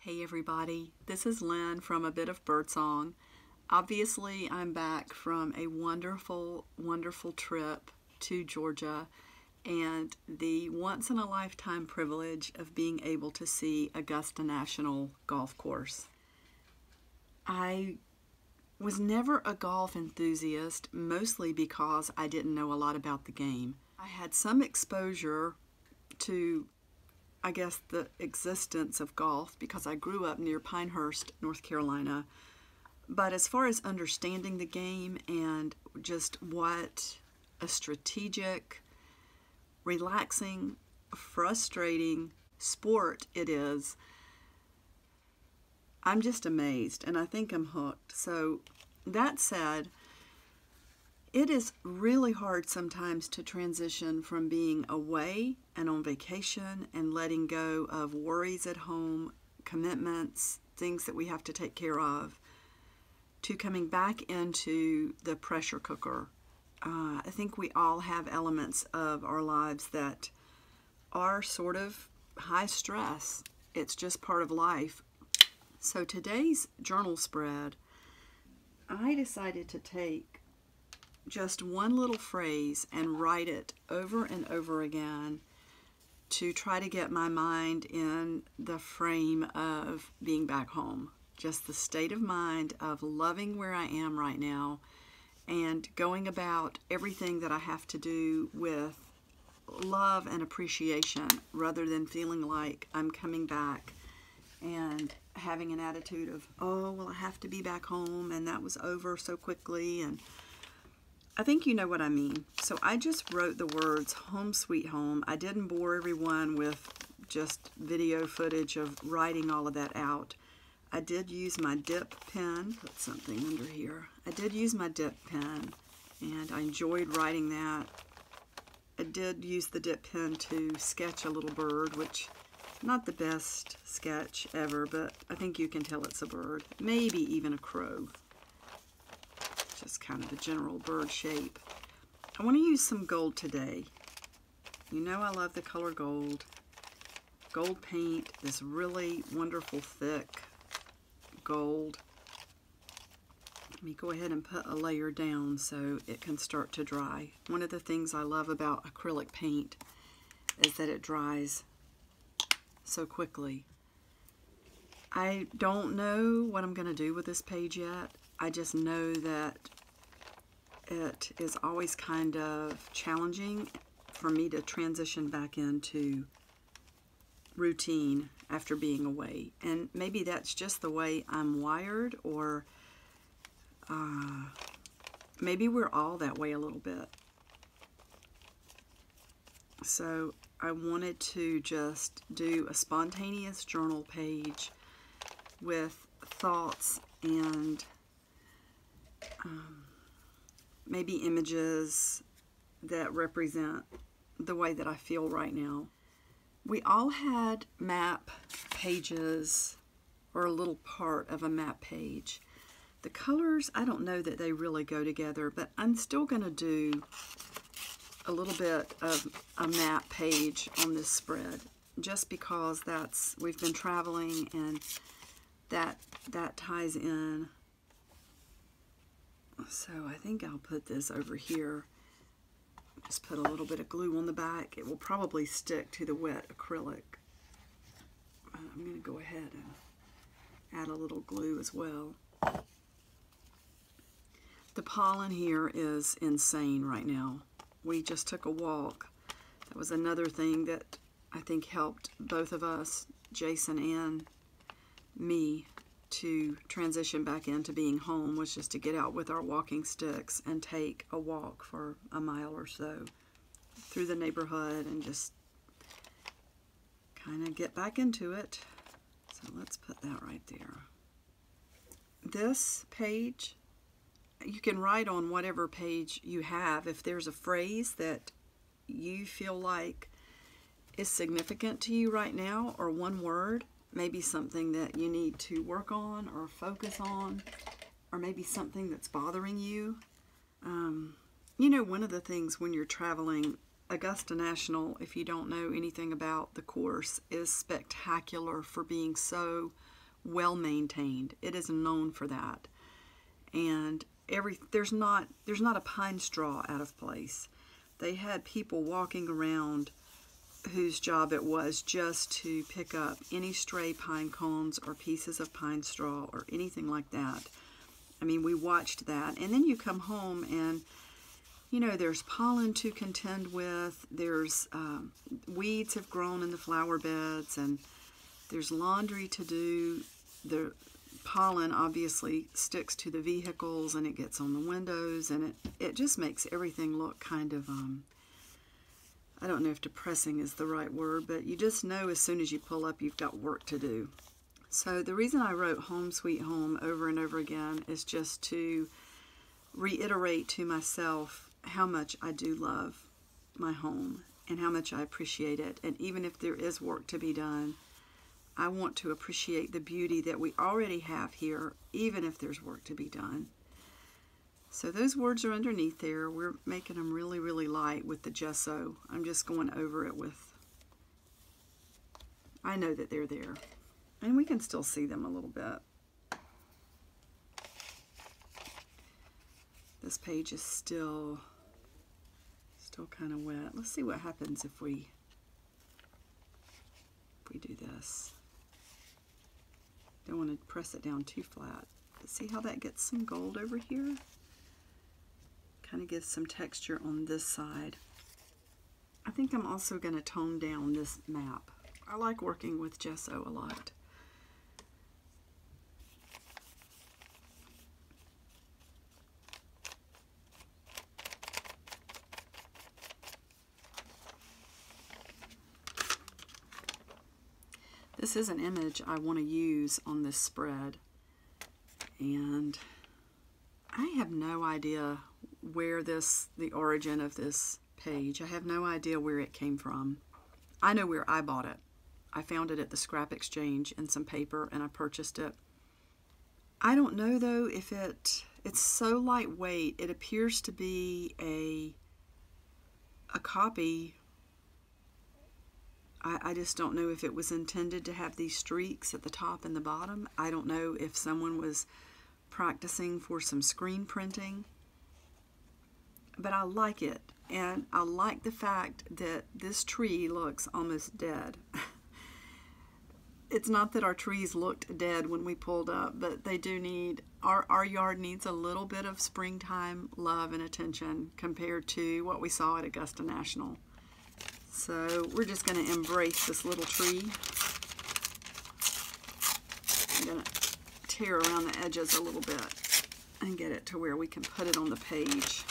Hey everybody, this is Lynn from a bit of Birdsong. Obviously, I'm back from a wonderful, wonderful trip to Georgia and the once-in-a-lifetime privilege of being able to see Augusta National Golf Course. I was never a golf enthusiast, mostly because I didn't know a lot about the game. I had some exposure to the existence of golf because I grew up near Pinehurst, North Carolina. But as far as understanding the game and just what a strategic, relaxing, frustrating sport it is, I'm just amazed and I think I'm hooked. So that said, it is really hard sometimes to transition from being away and on vacation and letting go of worries at home, commitments, things that we have to take care of, to coming back into the pressure cooker. I think we all have elements of our lives that are sort of high stress. It's just part of life. So today's journal spread, I decided to take just one little phrase and write it over and over again to try to get my mind in the frame of being back home. Just the state of mind of loving where I am right now and going about everything that I have to do with love and appreciation rather than feeling like I'm coming back and having an attitude of, oh, well, I have to be back home and that was over so quickly. And I think you know what I mean. So I just wrote the words home sweet home. I didn't bore everyone with just video footage of writing all of that out. I did use my dip pen. Put something under here. I did use my dip pen and I enjoyed writing that. I did use the dip pen to sketch a little bird, which not the best sketch ever, but I think you can tell it's a bird. Maybe even a crow. Just kind of a general bird shape. I want to use some gold today. You know I love the color gold. Gold paint, this really wonderful thick gold. Let me go ahead and put a layer down so it can start to dry. One of the things I love about acrylic paint is that it dries so quickly. I don't know what I'm going to do with this page yet. I just know that it is always kind of challenging for me to transition back into routine after being away. And maybe that's just the way I'm wired, or maybe we're all that way a little bit. So I wanted to just do a spontaneous journal page with thoughts and maybe images that represent the way that I feel right now. We all had map pages, or a little part of a map page. The colors, I don't know that they really go together, but I'm still going to do a little bit of a map page on this spread, just because we've been traveling and that ties in. So I think I'll put this over here. Just put a little bit of glue on the back. It will probably stick to the wet acrylic. I'm going to go ahead and add a little glue as well. The pollen here is insane right now. We just took a walk. That was another thing that I think helped both of us, Jason and me, to transition back into being home, was just to get out with our walking sticks and take a walk for a mile or so through the neighborhood and just kind of get back into it. So let's put that right there. This page, you can write on whatever page you have. If there's a phrase that you feel like is significant to you right now, or one word, maybe something that you need to work on or focus on, or maybe something that's bothering you. You know, one of the things when you're traveling, Augusta National, if you don't know anything about the course, is spectacular for being so well maintained. It is known for that. And there's not a pine straw out of place. They had people walking around whose job it was just to pick up any stray pine cones or pieces of pine straw or anything like that. I mean, we watched that. And then you come home and, you know, there's pollen to contend with. There's weeds have grown in the flower beds, and there's laundry to do. The pollen obviously sticks to the vehicles and it gets on the windows, and it just makes everything look kind of I don't know if depressing is the right word, but you just know as soon as you pull up you've got work to do. So the reason I wrote Home Sweet Home over and over again is just to reiterate to myself how much I do love my home and how much I appreciate it. And even if there is work to be done, I want to appreciate the beauty that we already have here, even if there's work to be done. So those words are underneath there. We're making them really, really light with the gesso. I'm just going over it with, I know that they're there. And we can still see them a little bit. This page is still kind of wet. Let's see what happens if we do this. Don't want to press it down too flat. But see how that gets some gold over here? Kind of gives some texture on this side. I think I'm also going to tone down this map. I like working with gesso a lot. This is an image I want to use on this spread, and I have no idea where the origin of this page. I have no idea where it came from. I know where I bought it. I found it at the scrap exchange in some paper and I purchased it. I don't know though if it's so lightweight. It appears to be a copy. I just don't know if it was intended to have these streaks at the top and the bottom. I don't know if someone was practicing for some screen printing. But I like it, and I like the fact that this tree looks almost dead. It's not that our trees looked dead when we pulled up, but they do need, our yard needs a little bit of springtime love and attention compared to what we saw at Augusta National. So we're just going to embrace this little tree. I'm going to tear around the edges a little bit and get it to where we can put it on the page.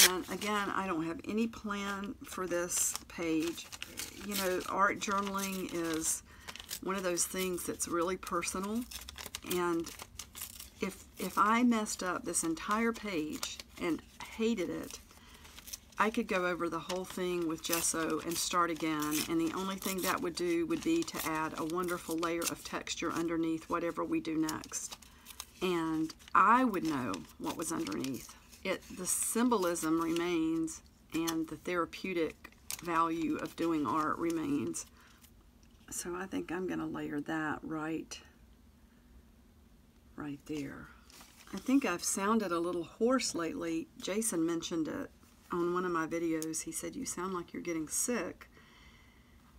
And again, I don't have any plan for this page. You know, art journaling is one of those things that's really personal. And if I messed up this entire page and hated it, I could go over the whole thing with gesso and start again. And the only thing that would do would be to add a wonderful layer of texture underneath whatever we do next. And I would know what was underneath. The symbolism remains, and the therapeutic value of doing art remains. So I think I'm going to layer that right there. I think I've sounded a little hoarse lately. Jason mentioned it on one of my videos. He said, "You sound like you're getting sick."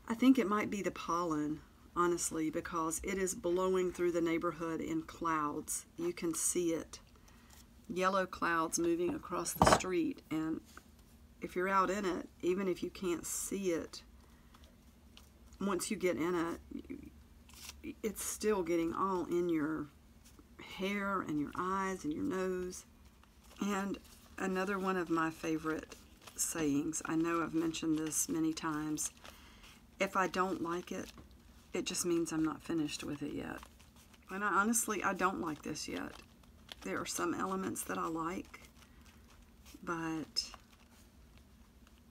I think it might be the pollen, honestly, because it is blowing through the neighborhood in clouds. You can see it. Yellow clouds moving across the street, and if you're out in it, even if you can't see it, once you get in it, it's still getting all in your hair and your eyes and your nose. And another one of my favorite sayings, I know I've mentioned this many times, if I don't like it, it just means I'm not finished with it yet. And honestly, I don't like this yet. There are some elements that I like, but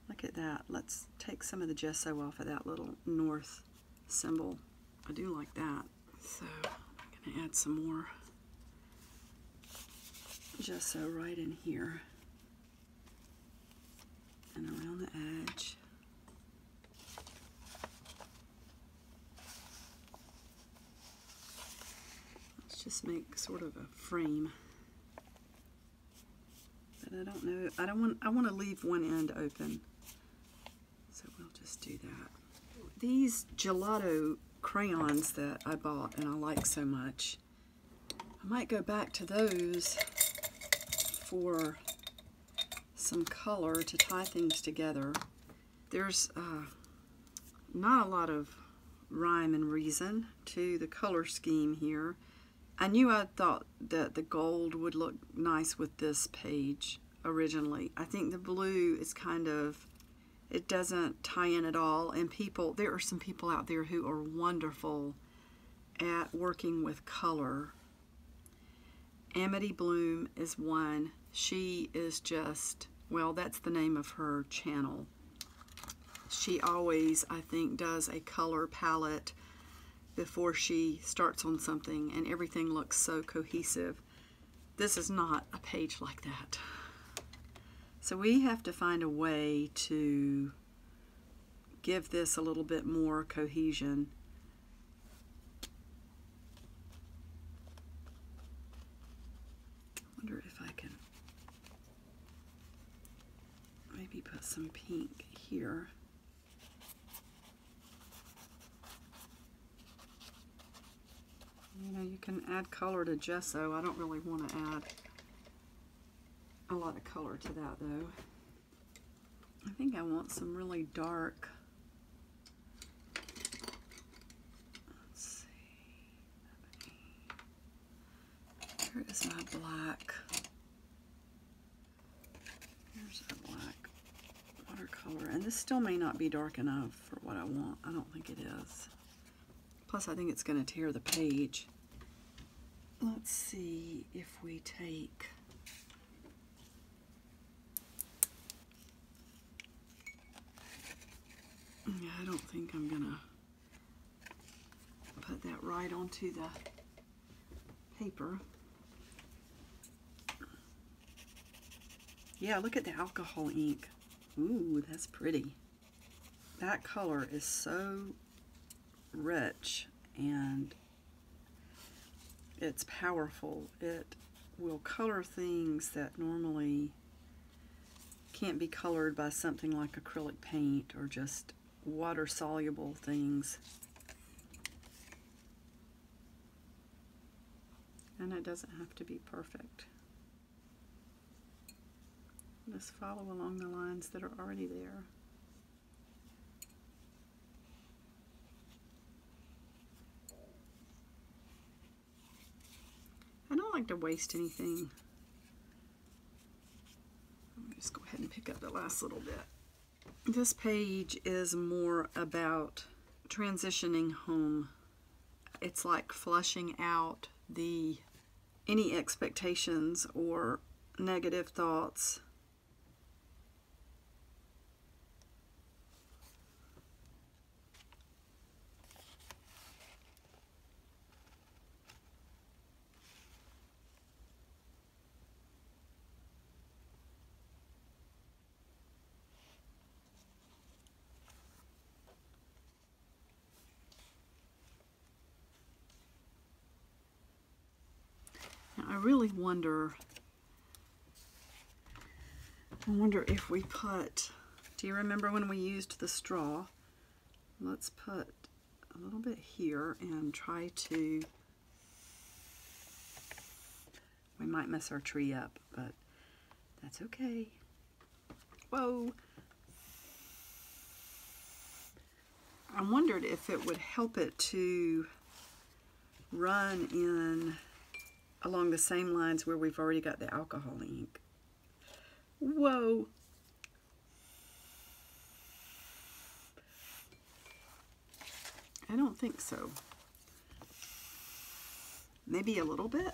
look at that. Let's take some of the gesso off of that little north symbol. I do like that. So I'm going to add some more gesso right in here and around the edge. just make sort of a frame. But I don't know, I want to leave one end open. So we'll just do that. These gelato crayons that I bought and I like so much, I might go back to those for some color to tie things together. There's not a lot of rhyme and reason to the color scheme here. I knew I thought that the gold would look nice with this page originally. I think the blue is kind of, it doesn't tie in at all, and there are some people out there who are wonderful at working with color. Amity Bloom is one. She is just, well, that's the name of her channel. She always, I think, does a color palette before she starts on something, and everything looks so cohesive. This is not a page like that. So we have to find a way to give this a little bit more cohesion. I wonder if I can maybe put some pink here. You know, you can add color to gesso. I don't really want to add a lot of color to that though. I think I want some really dark, let's see, where is my black? Here's a black watercolor, and this still may not be dark enough for what I want. I don't think it is. Plus I think it's going to tear the page. Let's see if we take, yeah, I don't think I'm going to put that right onto the paper. Yeah, look at the alcohol ink. Ooh, that's pretty. That color is so rich and it's powerful. It will color things that normally can't be colored by something like acrylic paint or just water-soluble things. And it doesn't have to be perfect. Just follow along the lines that are already there. I don't like to waste anything. I'll just go ahead and pick up the last little bit. This page is more about transitioning home. It's like flushing out any expectations or negative thoughts. I really wonder, if we put, do you remember when we used the straw? Let's put a little bit here and try to, we might mess our tree up, but that's okay. Whoa. I wondered if it would help it to run in along the same lines where we've already got the alcohol ink. Whoa! I don't think so. Maybe a little bit.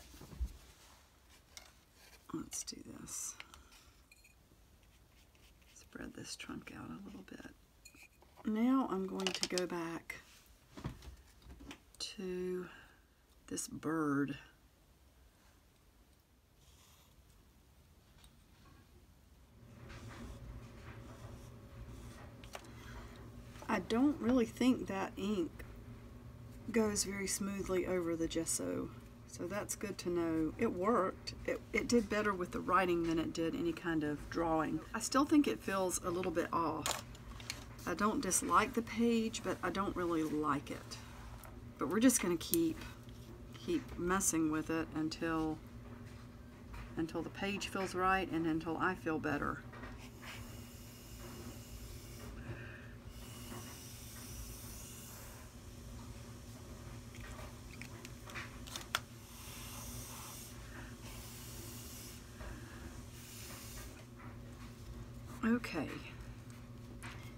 Let's do this. Spread this trunk out a little bit. Now I'm going to go back to this bird. I don't really think that ink goes very smoothly over the gesso. So that's good to know. It worked. It did better with the writing than it did any kind of drawing. I still think it feels a little bit off. I don't dislike the page, but I don't really like it. But we're just going to keep messing with it until the page feels right and until I feel better. Okay.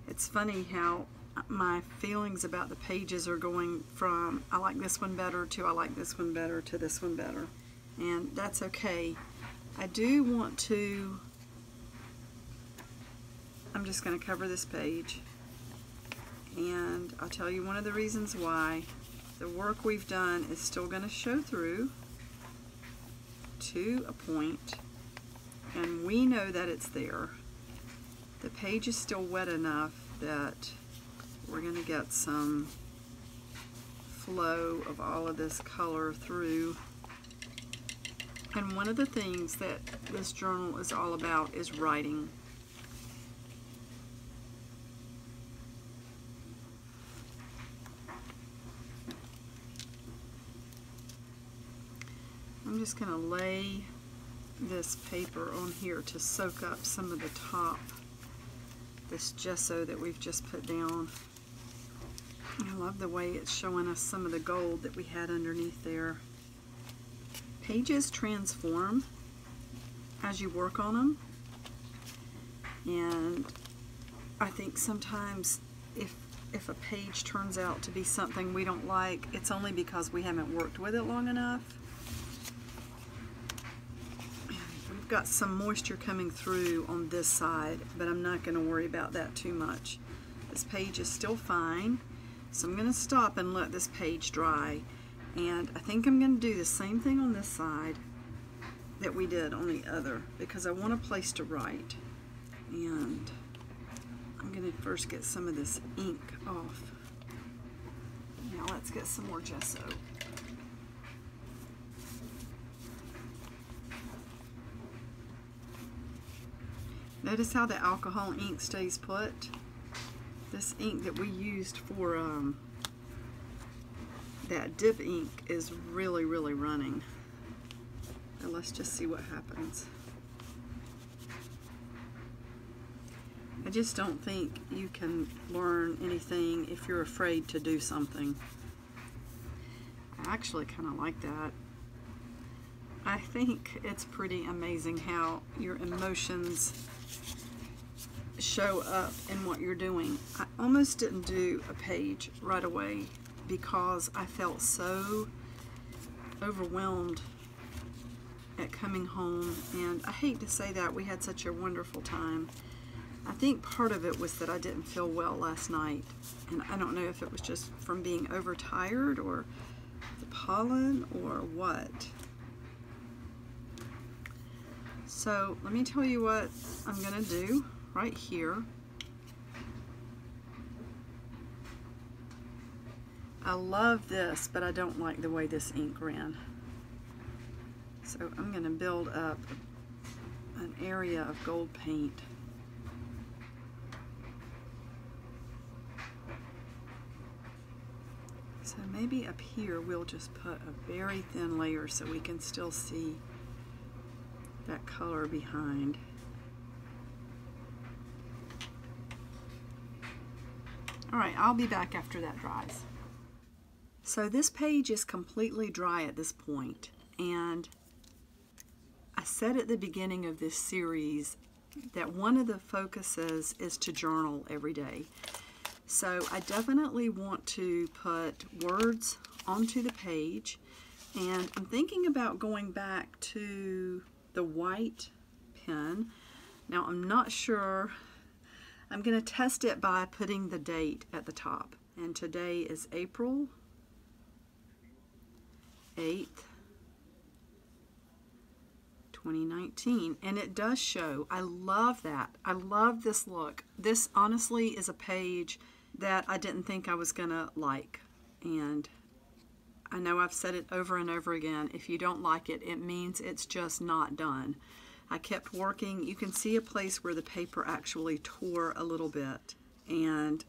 It's funny how my feelings about the pages are going from I like this one better to I like this one better to this one better. And that's okay. I do want to, I'm just going to cover this page. And I'll tell you one of the reasons why. The work we've done is still going to show through to a point, and we know that it's there. The page is still wet enough that we're going to get some flow of all of this color through. And one of the things that this journal is all about is writing. I'm just going to lay this paper on here to soak up some of the top, this gesso that we've just put down. I love the way it's showing us some of the gold that we had underneath there. Pages transform as you work on them, and I think sometimes if a page turns out to be something we don't like, it's only because we haven't worked with it long enough. We've got some moisture coming through on this side, but I'm not going to worry about that too much. This page is still fine, so I'm going to stop and let this page dry. And I think I'm going to do the same thing on this side that we did on the other, because I want a place to write. And I'm going to first get some of this ink off. Now let's get some more gesso. Notice how the alcohol ink stays put. This ink that we used for that dip ink is really running. And let's just see what happens. I just don't think you can learn anything if you're afraid to do something. I actually kind of like that. I think it's pretty amazing how your emotions show up in what you're doing. I almost didn't do a page right away because I felt so overwhelmed at coming home, and I hate to say that, we had such a wonderful time. I think part of it was that I didn't feel well last night, and I don't know if it was just from being overtired or the pollen or what. So let me tell you what I'm going to do right here. I love this, but I don't like the way this ink ran. So I'm going to build up an area of gold paint. So maybe up here we'll just put a very thin layer so we can still see that color behind. Alright, I'll be back after that dries. So this page is completely dry at this point, and I said at the beginning of this series that one of the focuses is to journal every day. So I definitely want to put words onto the page, and I'm thinking about going back to the white pen. Now I'm not sure. I'm going to test it by putting the date at the top, and today is April 8th, 2019, and it does show. I love that. I love this look. This honestly is a page that I didn't think I was gonna like, and I know I've said it over and over again. If you don't like it, it means it's just not done. I kept working. You can see a place where the paper actually tore a little bit, and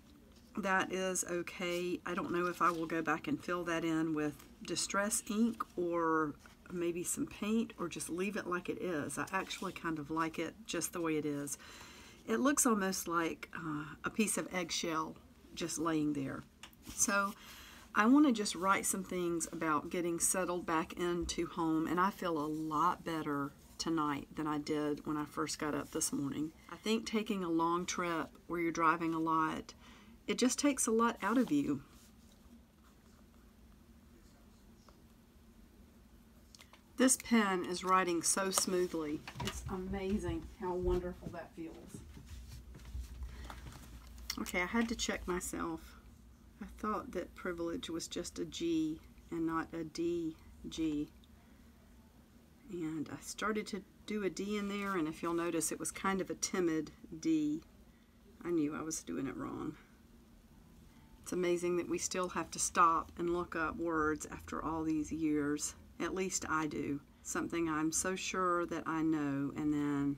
that is okay. I don't know if I will go back and fill that in with distress ink or maybe some paint, or just leave it like it is. I actually kind of like it just the way it is. It looks almost like a piece of eggshell just laying there. So I want to just write some things about getting settled back into home, and I feel a lot better tonight than I did when I first got up this morning. I think taking a long trip where you're driving a lot, it just takes a lot out of you. This pen is writing so smoothly. It's amazing how wonderful that feels. Okay, I had to check myself. I thought that privilege was just a G and not a DG. And I started to do a D in there, and if you'll notice, it was kind of a timid D. I knew I was doing it wrong. It's amazing that we still have to stop and look up words after all these years. At least I do. Something I'm so sure that I know, and then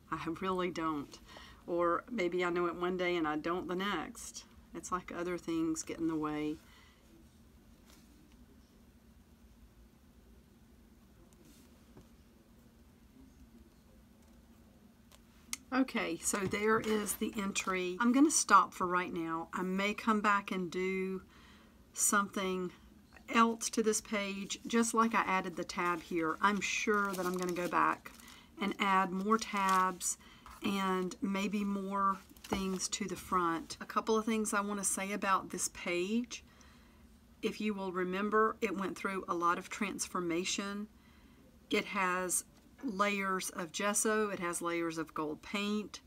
I really don't. Or maybe I know it one day and I don't the next. It's like other things get in the way. Okay, so there is the entry. I'm going to stop for right now. I may come back and do something else to this page, just like I added the tab here. I'm sure that I'm going to go back and add more tabs and maybe more things to the front. A couple of things I want to say about this page. If you will remember, it went through a lot of transformation. It has layers of gesso, it has layers of gold paint,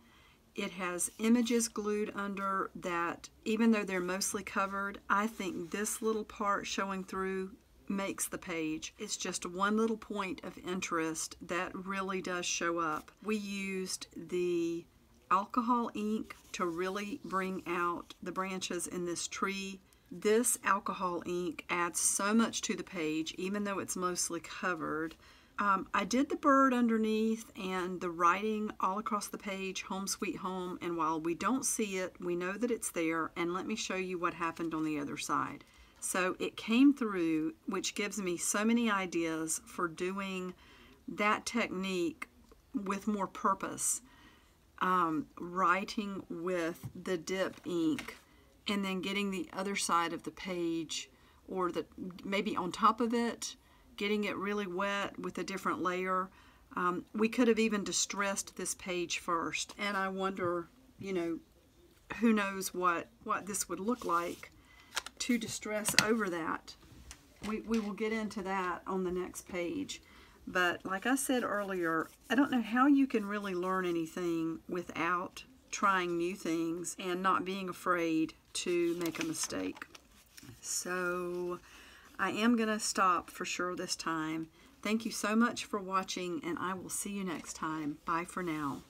it has images glued under that, even though they're mostly covered, I think this little part showing through makes the page. It's just one little point of interest that really does show up. We used the alcohol ink to really bring out the branches in this tree. This alcohol ink adds so much to the page, even though it's mostly covered. I did the bird underneath and the writing all across the page, Home Sweet Home, and while we don't see it, we know that it's there, and let me show you what happened on the other side. So it came through, which gives me so many ideas for doing that technique with more purpose. Writing with the dip ink and then getting the other side of the page, or maybe on top of it, getting it really wet with a different layer. We could have even distressed this page first, and I wonder, you know, who knows what this would look like to distress over that. We will get into that on the next page. But like I said earlier, I don't know how you can really learn anything without trying new things and not being afraid to make a mistake. So I am going to stop for sure this time. Thank you so much for watching, and I will see you next time. Bye for now.